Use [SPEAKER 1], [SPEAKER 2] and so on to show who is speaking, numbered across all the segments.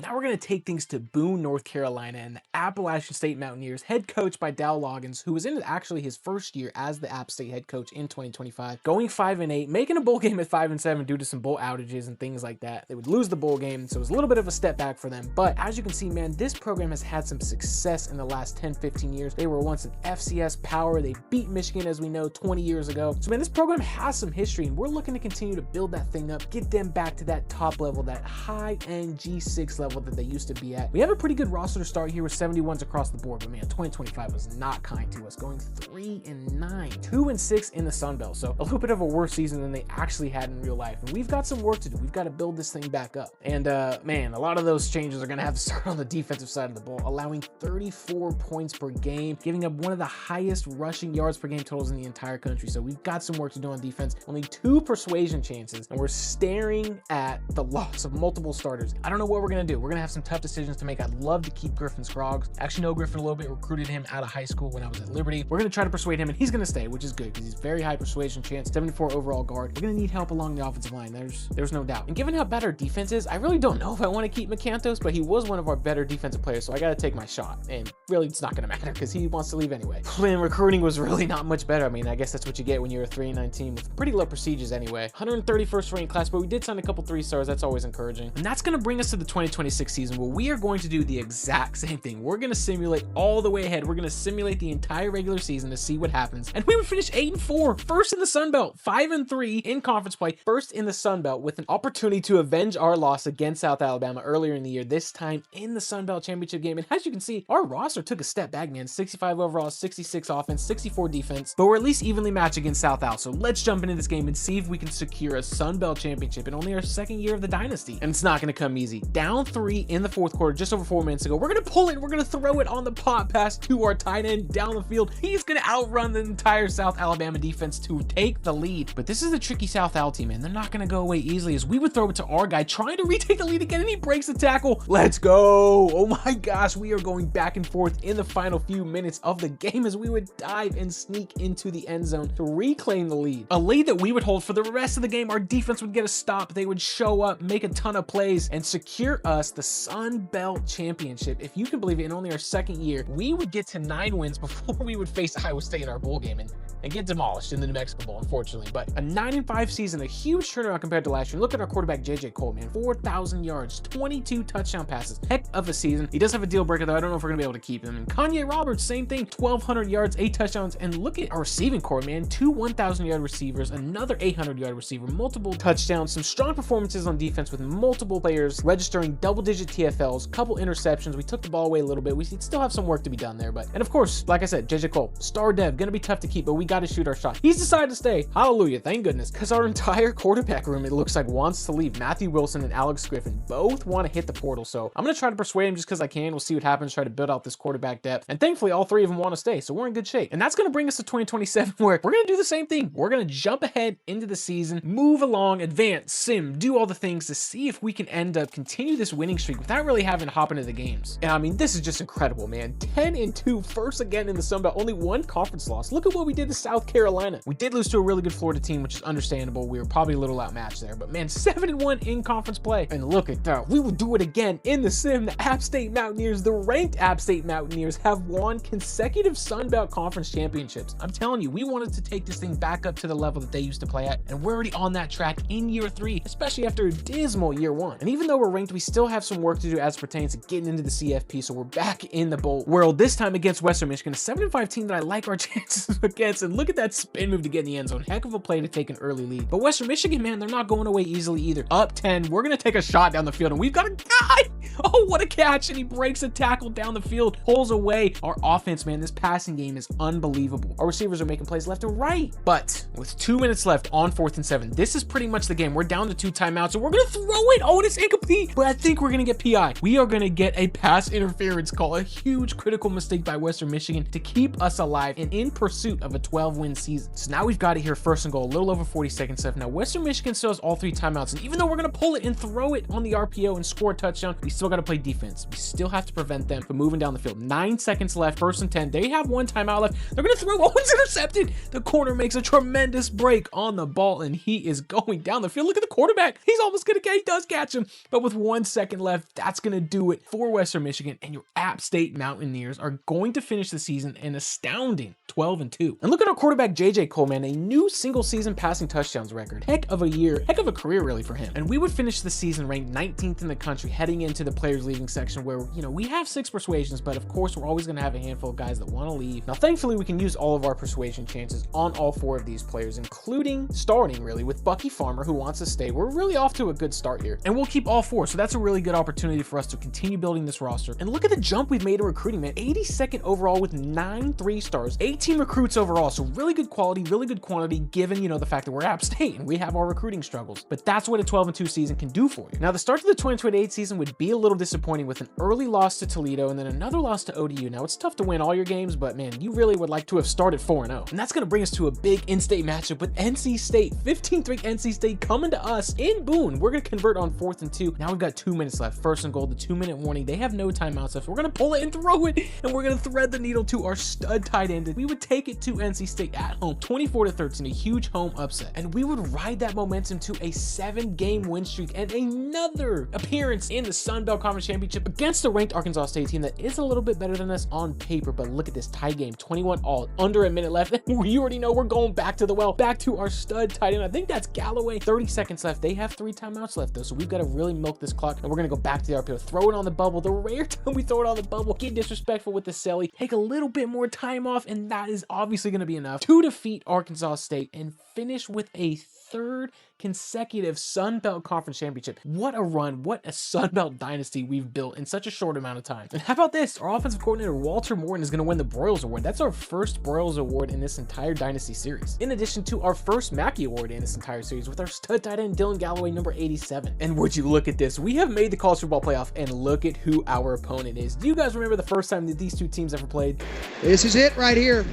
[SPEAKER 1] Now we're going to take things to Boone, North Carolina, and the Appalachian State Mountaineers, head coached by Dow Loggins, who was in actually his first year as the App State head coach in 2025, going 5-8, making a bowl game at 5-7 due to some bowl outages and things like that. They would lose the bowl game, so it was a little bit of a step back for them. But as you can see, man, this program has had some success in the last 10-15 years. They were once an FCS power. They beat Michigan, as we know, 20 years ago. So man, this program has some history, and we're looking to continue to build that thing up, get them back to that top level, that high-end G6 level that they used to be at. We have a pretty good roster to start here with 71s across the board, but man, 2025 was not kind to us, going 3-9, 2-6 in the Sun Belt. So a little bit of a worse season than they actually had in real life. And we've got some work to do. We've got to build this thing back up. And man, a lot of those changes are going to have to start on the defensive side of the ball, allowing 34 points per game, giving up one of the highest rushing yards per game totals in the entire country. So we've got some work to do on defense. Only 2 persuasion chances, and we're staring at the loss of multiple starters. I don't know what we're going to do. We're going to have some tough decisions to make. I'd love to keep Griffin Scroggs. Actually know Griffin a little bit, recruited him out of high school when I was at Liberty. We're going to try to persuade him, and he's going to stay, which is good because he's very high persuasion chance, 74 overall guard. We're going to need help along the offensive line. There's no doubt. And given how bad our defense is, I really don't know if I want to keep McCantos, but he was one of our better defensive players, so I got to take my shot. And really, it's not going to matter because he wants to leave anyway. Man, recruiting was really not much better. I mean, I guess that's what you get when you're a 3-9 team with pretty low procedures anyway. 131st ranked class, but we did sign a couple 3-stars. That's always encouraging. And that's going to bring us to the 2026 season, where we are going to do the exact same thing. We're going to simulate all the way ahead. We're going to simulate the entire regular season to see what happens. And we would finish 8-4, first in the Sun Belt, 5-3 in conference play, first in the Sun Belt, with an opportunity to avenge our loss against South Alabama earlier in the year, this time in the Sun Belt championship game. And as you can see, our roster took a step back, man. 65 overall, 66 offense, 64 defense, but we're at least evenly matched against South Al. So let's jump into this game and see if we can secure a Sun Belt championship in only our second year of the dynasty. And it's not going to come easy. Down 3 in the fourth quarter, just over 4 minutes ago. We're going to pull it. We're going to throw it on the pop pass to our tight end down the field. He's going to outrun the entire South Alabama defense to take the lead. But this is the tricky South Al team, man. They're not going to go away easily, as we would throw it to our guy trying to retake the lead again, and he breaks the tackle. Let's go. Oh my gosh, we are going back and forth in the final few minutes of the game as we would dive and sneak into the end zone to reclaim the lead. A lead that we would hold for the rest of the game. Our defense would get a stop. They would show up, make a ton of plays, and secure us the Sun Belt Championship. If you can believe it, in only our second year, we would get to 9 wins before we would face Iowa State in our bowl game and get demolished in the New Mexico Bowl, unfortunately. But a 9-5 season, a huge turnaround compared to last year. Look at our quarterback, JJ Cole, man. 4,000 yards, 22 touchdown passes. Heck of a season. He does have a deal breaker, though. I don't know if we're going to be able to keep him. And Kanye Roberts, same thing. 1,200 yards, 8 touchdowns. And look at our receiving core, man. 2 1,000-yard receivers, another 800-yard receiver, multiple touchdowns, some strong performances on defense with multiple players registering double-digit TFLs, couple interceptions. We took the ball away a little bit. We still have some work to be done there. And of course, like I said, JJ Cole, star dev, going to be tough to keep, but we got to shoot our shot. He's decided to stay. Hallelujah. Thank goodness. Because our entire quarterback room, it looks like, wants to leave. Matthew Wilson and Alex Griffin both want to hit the portal. So I'm going to try to persuade him just because I can. We'll see what happens. Try to build out this quarterback depth. And thankfully, all 3 of them want to stay. So we're in good shape. And that's going to bring us to 2027, where we're going to do the same thing. We're going to jump ahead into the season, move along, advance, sim, do all the things to see if we can end up continue this winning streak without really having to hop into the games. And I mean, this is just incredible, man. 10-2, first again in the Sun Belt, only 1 conference loss. Look at what we did to South Carolina. We did lose to a really good Florida team, which is understandable. We were probably a little outmatched there, but man, 7-1 in conference play. And look at that. We will do it again in the sim. The App State Mountaineers, the ranked App State Mountaineers, have won consecutive Sun Belt Conference championships. I'm telling you, we wanted to take this thing back up to the level that they used to play at, and we're already on that track in year 3, especially after a dismal year 1. And even though we're ranked, we still have some work to do as pertains to getting into the CFP, so we're back in the bowl world, this time against Western Michigan, a 7-5 team that I like our chances against. And look at that spin move to get in the end zone. Heck of a play to take an early lead. But Western Michigan, man, they're not going away easily either. Up 10, we're going to take a shot down the field, and we've got a guy. Oh, what a catch. And he breaks a tackle down the field, pulls away. Our offense, man, this passing game is unbelievable. Our receivers are making plays left and right. But with 2 minutes left on 4th and 7, this is pretty much the game. We're down to 2 timeouts, and we're going to throw it. Oh, it's incomplete. But I think we're going to get PI. We are going to get a pass interference call, a huge critical mistake by Western Michigan to keep us alive and in pursuit of a 12-win season. So now we've got it here, 1st and goal, a little over 40 seconds left. Now, Western Michigan still has all 3 timeouts, and even though we're going to pull it and throw it on the RPO and score a touchdown, we still got to play defense. We still have to prevent them from moving down the field. 9 seconds left, 1st and 10. They have 1 timeout left. They're going to throw. Oh, it's intercepted. The corner makes a tremendous break on the ball, and he is going down the field. Look at the quarterback. He's almost going to catch. He does catch him, but with 1 second second left. That's going to do it for Western Michigan, and your App State Mountaineers are going to finish the season an astounding 12-2. And look at our quarterback JJ Coleman, a new single season passing touchdowns record. Heck of a year, heck of a career really for him. And we would finish the season ranked 19th in the country heading into the players leaving section where, you know, we have 6 persuasions, but of course we're always going to have a handful of guys that want to leave. Now thankfully we can use all of our persuasion chances on all 4 of these players, including starting really with Bucky Farmer, who wants to stay. We're really off to a good start here, and we'll keep all 4, so that's a really good opportunity for us to continue building this roster. And look at the jump we've made in recruiting, man. 82nd overall with 9 3-stars, 18 recruits overall, so really good quality, really good quantity, given, you know, the fact that we're App State and we have our recruiting struggles. But that's what a 12-2 season can do for you. Now the start to the 2028 season would be a little disappointing with an early loss to Toledo and then another loss to ODU. Now it's tough to win all your games, but man, you really would like to have started 4-0. And that's going to bring us to a big in-state matchup with NC State. 15th ranked NC State coming to us in Boone. We're going to convert on 4th and 2. Now we've got 2 minutes left. First and goal, the 2-minute warning. They have no timeouts left. We're going to pull it and throw it, and we're going to thread the needle to our stud tight end. We would take it to NC State at home, 24-13, a huge home upset. And we would ride that momentum to a 7-game win streak and another appearance in the Sun Belt Conference Championship against a ranked Arkansas State team that is a little bit better than us on paper. But look at this tie game, 21-all, under a minute left. You already know we're going back to the well, back to our stud tight end. I think that's Galloway. 30 seconds left. They have 3 timeouts left though, so we've got to really milk this clock, and we're going to go back to the RPO, throw it on the bubble. The rare time we throw it on the bubble, get disrespectful with the celly, take a little bit more time off, and that is obviously going to be enough to defeat Arkansas State and finish with a 3rd consecutive Sun Belt Conference Championship. What a run, what a Sun Belt dynasty we've built in such a short amount of time. And how about this? Our offensive coordinator Walter Morton is going to win the Broyles Award. That's our first Broyles Award in this entire dynasty series, in addition to our first Mackey Award in this entire series with our stud tight end Dylan Galloway, number 87. And would you look at this? We have made the college football playoff, and look at who our opponent is. Do you guys remember the first time that these 2 teams ever played?
[SPEAKER 2] This is it right here.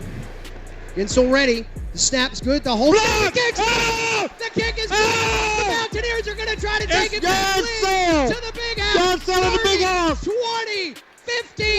[SPEAKER 2] Gensel ready. The snap's good. The whole the kick. Oh! The kick is good. The Mountaineers are going to try to take it back to the big house. 30, 20, 15, 10.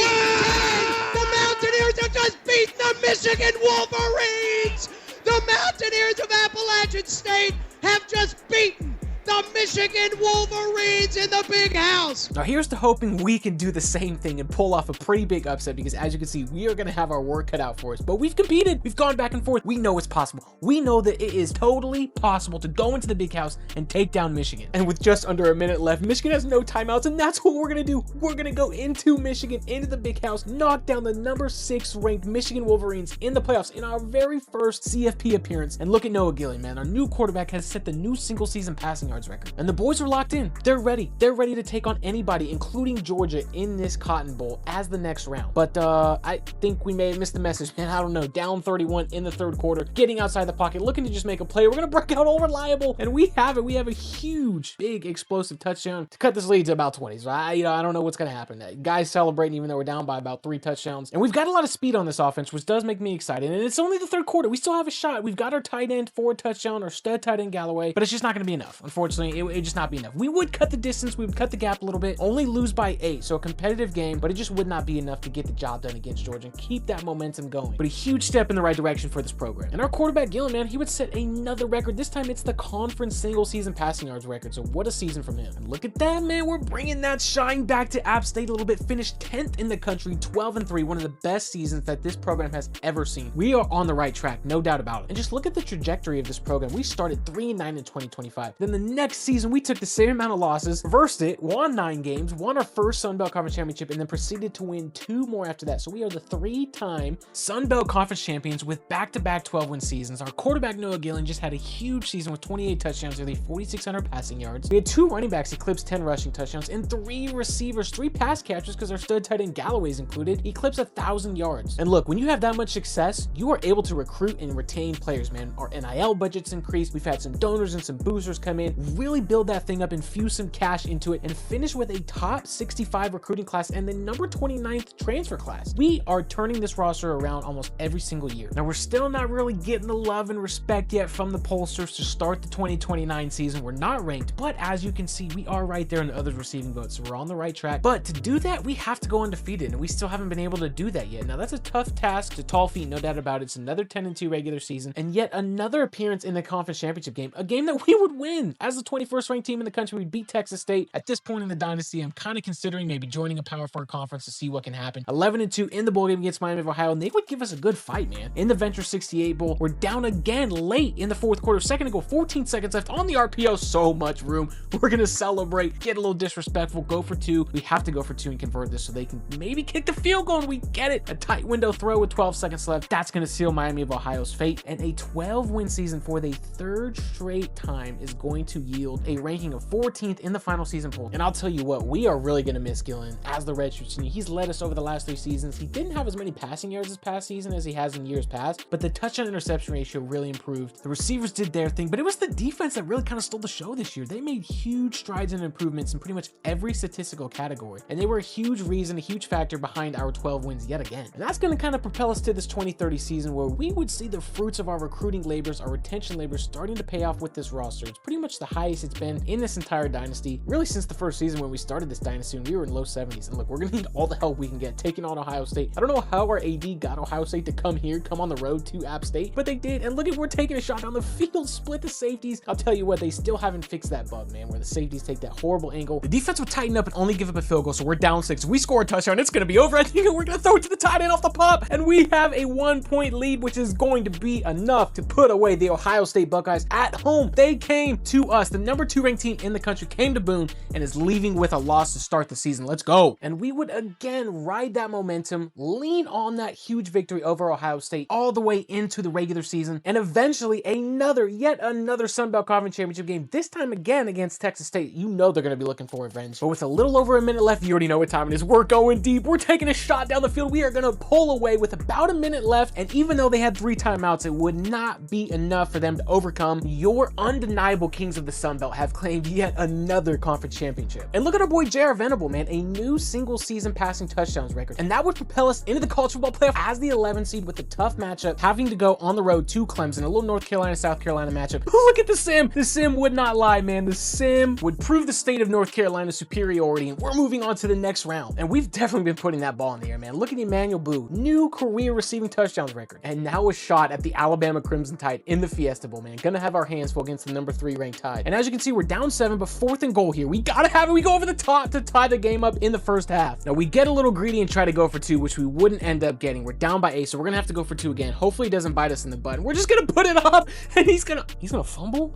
[SPEAKER 2] The Mountaineers have just beaten the Michigan Wolverines. The Mountaineers of Appalachian State have just beaten the Michigan Wolverines in the big house.
[SPEAKER 1] Now here's to hoping we can do the same thing and pull off a pretty big upset, because as you can see, we are going to have our work cut out for us. But we've competed, we've gone back and forth, we know it's possible. We know that it is totally possible to go into the big house and take down Michigan. And with just under a minute left, Michigan has no timeouts, and that's what we're going to do. We're going to go into Michigan, into the big house, knock down the number 6 ranked Michigan Wolverines in the playoffs in our very first CFP appearance. And look at Noah Gilliam, man. Our new quarterback has set the new single season passing yards record, and the boys are locked in. They're ready to take on anybody, including Georgia, in this Cotton Bowl as the next round. But I think we may have missed the message, man. I don't know. Down 31 in the 3rd quarter, getting outside the pocket, looking to just make a play. We're gonna break out all reliable, and we have it. We have a huge, big, explosive touchdown to cut this lead to about 20. So I don't know what's gonna happen. Guys celebrating even though we're down by about 3 touchdowns, and we've got a lot of speed on this offense, which does make me excited. And it's only the 3rd quarter. We still have a shot. We've got our tight end for a touchdown, our stud tight end Galloway, but it's just not gonna be enough. Unfortunately, it just not be enough. We would cut the distance, we would cut the gap a little bit, only lose by 8, so a competitive game, but it just would not be enough to get the job done against Georgia and keep that momentum going. But a huge step in the right direction for this program. And our quarterback Gillen, man, he would set another record. This time it's the conference single season passing yards record, so what a season from him. And look at that, man, we're bringing that shine back to App State a little bit. Finished 10th in the country, 12-3, one of the best seasons that this program has ever seen. We are on the right track, no doubt about it. And just look at the trajectory of this program. We started 3-9 in 2025. Then the next season, we took the same amount of losses, reversed it, won 9 games, won our first Sun Belt Conference Championship, and then proceeded to win 2 more after that. So we are the 3-time Sun Belt Conference champions with back-to-back 12-win seasons. Our quarterback Noah Gillen just had a huge season with 28 touchdowns, nearly 4,600 passing yards. We had 2 running backs eclipse 10 rushing touchdowns, and 3 receivers, 3 pass catchers, because our stud tight end Galloway's included, eclipse 1,000 yards. And look, when you have that much success, you are able to recruit and retain players, man. Our NIL budget's increased. We've had some donors and some boosters come in, really build that thing up, infuse some cash into it, and finish with a top 65 recruiting class and the number 29th transfer class. We are turning this roster around almost every single year. Now, we're still not really getting the love and respect yet from the pollsters to start the 2029 season. We're not ranked, but as you can see, we are right there in the others receiving votes, so we're on the right track. But to do that, we have to go undefeated, and we still haven't been able to do that yet. Now, that's a tough task, to tall feat, no doubt about it. It's another 10-2 regular season, and yet another appearance in the conference championship game, a game that we would win As the 21st ranked team in the country, we beat Texas State. At this point in the dynasty, I'm kind of considering maybe joining a Power 4 conference to see what can happen. 11-2 in the bowl game against Miami of Ohio, and they would give us a good fight, man. In the Venture 68 Bowl, we're down again late in the fourth quarter. Second to go, 14 seconds left on the RPO. So much room. We're going to celebrate, get a little disrespectful, go for two. We have to go for two and convert this so they can maybe kick the field goal, and we get it. A tight window throw with 12 seconds left. That's going to seal Miami of Ohio's fate, and a 12-win season for the third straight time is going to yield a ranking of 14th in the final season poll. And I'll tell you what, we are really going to miss Gillen as the redshirt senior. He's led us over the last 3 seasons. He didn't have as many passing yards this past season as he has in years past, but the touchdown interception ratio really improved. The receivers did their thing, but it was the defense that really kind of stole the show this year. They made huge strides and improvements in pretty much every statistical category, and they were a huge reason, a huge factor behind our 12 wins yet again. And that's going to kind of propel us to this 2030 season where we would see the fruits of our recruiting labors, our retention labors starting to pay off with this roster. It's pretty much the highest it's been in this entire dynasty, really since the first season when we started this dynasty, and we were in low 70s. And look, we're going to need all the help we can get taking on Ohio State. I don't know how our AD got Ohio State to come here, come on the road to App State, but they did. And look at, we're taking a shot down the field, split the safeties. I'll tell you what, they still haven't fixed that bug, man, where the safeties take that horrible angle. The defense would tighten up and only give up a field goal, so we're down 6. If we score a touchdown, it's going to be over. I think we're going to throw it to the tight end off the pop, and we have a 1-point lead, which is going to be enough to put away the Ohio State Buckeyes at home. They came to us. The number 2 ranked team in the country came to Boone and is leaving with a loss to start the season. Let's go. And we would again ride that momentum, lean on that huge victory over Ohio State all the way into the regular season, and eventually yet another Sun Belt Conference Championship game, this time again against Texas State. You know they're going to be looking for revenge. But with a little over a minute left, you already know what time it is. We're going deep. We're taking a shot down the field. We are going to pull away with about a minute left, and even though they had 3 timeouts, it would not be enough for them to overcome. Your undeniable kings of the Sun Belt have claimed yet another conference championship. And look at our boy J.R. Venable, man, a new single-season passing touchdowns record, and that would propel us into the college football playoff as the 11 seed with a tough matchup, having to go on the road to Clemson, a little North Carolina, South Carolina matchup. Look at the sim. The sim would not lie, man. The sim would prove the state of North Carolina's superiority, and we're moving on to the next round. And we've definitely been putting that ball in the air, man. Look at Emmanuel Boo, new career receiving touchdowns record, and now a shot at the Alabama Crimson Tide in the Fiesta Bowl, man. Gonna have our hands full against the number 3 ranked Tide. And as you can see, we're down 7, but 4th and goal here. We gotta have it. We go over the top to tie the game up in the first half. Now we get a little greedy and try to go for 2, which we wouldn't end up getting. We're down by 8, so we're gonna have to go for 2 again. Hopefully it doesn't bite us in the butt. We're just gonna put it up, and he's gonna fumble.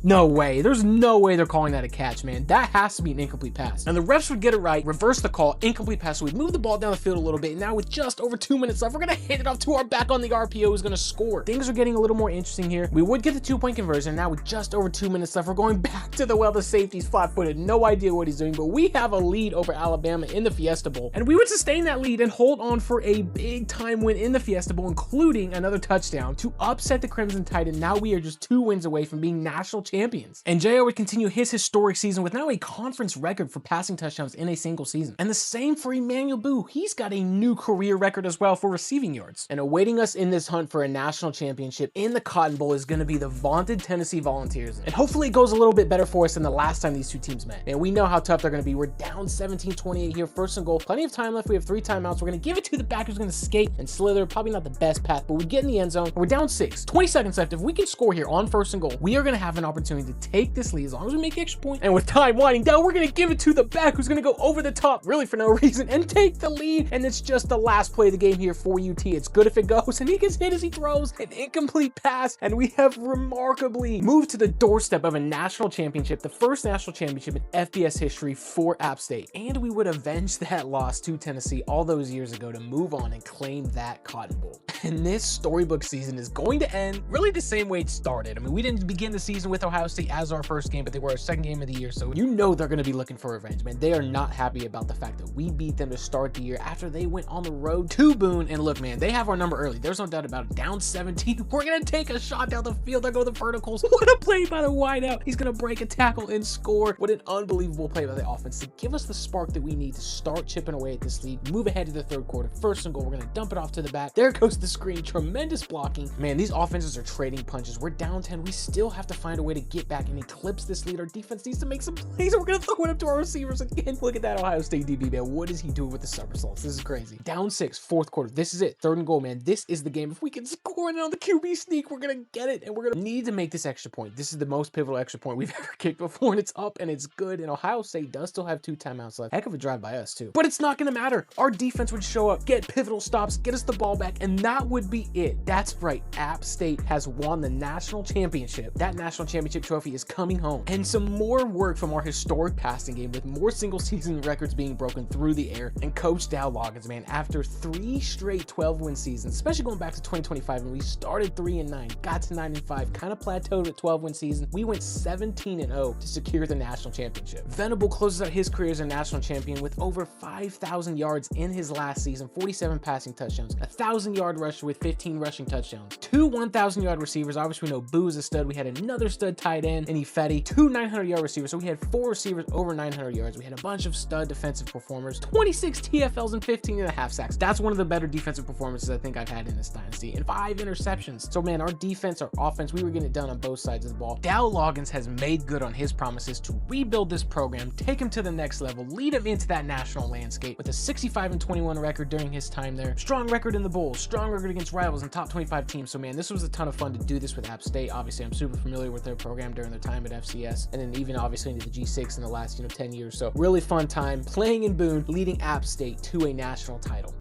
[SPEAKER 1] No way. There's no way they're calling that a catch, man. That has to be an incomplete pass. And the refs would get it right, reverse the call, incomplete pass. So we'd move the ball down the field a little bit. And now with just over 2 minutes left, we're going to hit it off to our back on the RPO who's going to score. Things are getting a little more interesting here. We would get the 2-point conversion. Now with just over 2 minutes left, we're going back to the well. The safety's flat-footed. No idea what he's doing, but we have a lead over Alabama in the Fiesta Bowl. And we would sustain that lead and hold on for a big-time win in the Fiesta Bowl, including another touchdown to upset the Crimson Tide. And now we are just 2 wins away from being national champions. And JR would continue his historic season with now a conference record for passing touchdowns in a single season. And the same for Emmanuel Boo. He's got a new career record as well for receiving yards. And awaiting us in this hunt for a national championship in the Cotton Bowl is going to be the vaunted Tennessee Volunteers. And hopefully it goes a little bit better for us than the last time these 2 teams met. And we know how tough they're going to be. We're down 17-28 here, 1st and goal. Plenty of time left. We have 3 timeouts. We're going to give it to the back who's going to skate and slither. Probably not the best path, but we get in the end zone. We're down 6. 20 seconds left. If we can score here on 1st and goal, we are going to have an opportunity to take this lead as long as we make the extra point. And with time winding down, we're going to give it to the back who's going to go over the top, really for no reason, and take the lead. And it's just the last play of the game here for UT. It's good if it goes, and he gets hit as he throws an incomplete pass. And we have remarkably moved to the doorstep of a national championship, the first national championship in FBS history for App State. And we would avenge that loss to Tennessee all those years ago to move on and claim that Cotton Bowl. And this storybook season is going to end really the same way it started. I mean, we didn't begin the season with Ohio State as our first game, but they were our second game of the year, so you know they're going to be looking for revenge, man. They are not happy about the fact that we beat them to start the year after they went on the road to Boone. And look, man, they have our number early. There's no doubt about it. Down 17. We're going to take a shot down the field. There go the verticals. What a play by the wideout. He's going to break a tackle and score. What an unbelievable play by the offense to give us the spark that we need to start chipping away at this lead, move ahead to the 3rd quarter. 1st and goal. We're going to dump it off to the back. There goes the screen. Tremendous blocking. Man, these offenses are trading punches. We're down 10. We still have to find a way to to get back and eclipse this lead. Our defense needs to make some plays. We're going to throw it up to our receivers again. Look at that Ohio State DB, man. What is he doing with the somersaults? This is crazy. Down 6, fourth quarter. This is it. 3rd and goal, man. This is the game. If we can score it on the QB sneak, we're going to get it, and we're going to need to make this extra point. This is the most pivotal extra point we've ever kicked before, and it's up, and it's good, and Ohio State does still have 2 timeouts left. Heck of a drive by us, too. But it's not going to matter. Our defense would show up, get pivotal stops, get us the ball back, and that would be it. That's right. App State has won the national championship. That national championship trophy is coming home. And some more work from our historic passing game with more single-season records being broken through the air. And Coach Dow Loggins, man, after 3 straight 12-win seasons, especially going back to 2025, when we started 3-9, got to 9-5, kind of plateaued at 12-win season, we went 17-0 to secure the national championship. Venable closes out his career as a national champion with over 5,000 yards in his last season, 47 passing touchdowns, a 1,000-yard rusher with 15 rushing touchdowns, 2 1,000-yard receivers. Obviously, we know Boo is a stud. We had another stud tight end in Ifedi, 2 900-yard receivers. So we had 4 receivers over 900 yards. We had a bunch of stud defensive performers, 26 TFLs and 15.5 sacks. That's one of the better defensive performances I think I've had in this dynasty, and 5 interceptions. So man, our defense, our offense, we were getting it done on both sides of the ball. Dow Loggins has made good on his promises to rebuild this program, take him to the next level, lead him into that national landscape with a 65-21 record during his time there. Strong record in the Bowls, strong record against rivals and top 25 teams. So man, this was a ton of fun to do this with App State. Obviously, I'm super familiar with their program during their time at FCS, and then even obviously into the G6 in the last 10 years. So really fun time playing in Boone, leading App State to a national title.